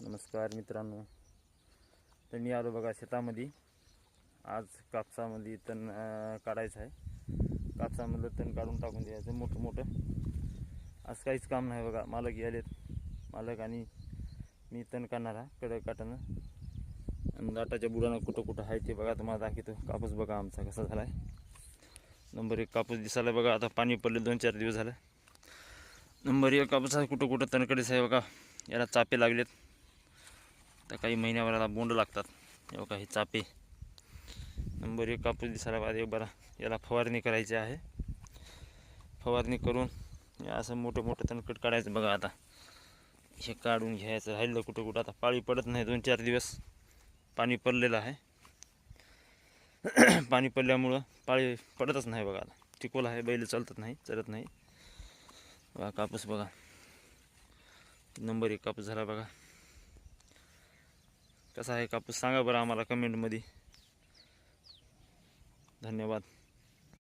नमस्कार मित्रांनो, तर मी आलो बघा शेतामध्ये. आज कापसामध्ये तण काढायचं आहे. कापसामधलं तण काढून टाकून द्यायचं मोठं मोठं. आज काहीच काम नाही बघा. मालक आलेत, मालक आणि मी तण काढणार आहे कडक काटानं. आणि दाटाच्या बुडानं कुठं कुठं आहे ते बघा, तुम्हाला दाखवतो. कापूस बघा आमचा कसा झाला आहे. नंबर 1 कापूस दिसायला बघा. आता पाणी पडले 2-4 दिवस झालं. नंबर 1 कापूस आहे. कुठं कुठं तणकडेच आहे बघा. याला चापे लागलेत. तर काही महिन्याभराला बोंड लागतात. हे बघा, हे चापे. नंबर 1 कापूस दिसायला पाहिजे बरा. याला फवारणी करायची आहे. फवारणी करून असं मोठं मोठं तणकट काढायचं बघा. आता हे काढून घ्यायचं. राहिलं कुठं कुठं आता पाळी पडत नाही. 2-4 दिवस पाणी पडलेलं आहे. पाणी पडल्यामुळं पाळी पडतच नाही बघा. आता चिकोल आहे, बैल चालत नाही. बघा कापूस बघा. नंबर 1 कापूस झाला बघा. कसा आहे कापूस सांगा बरं आम्हाला कमेंटमध्ये. धन्यवाद.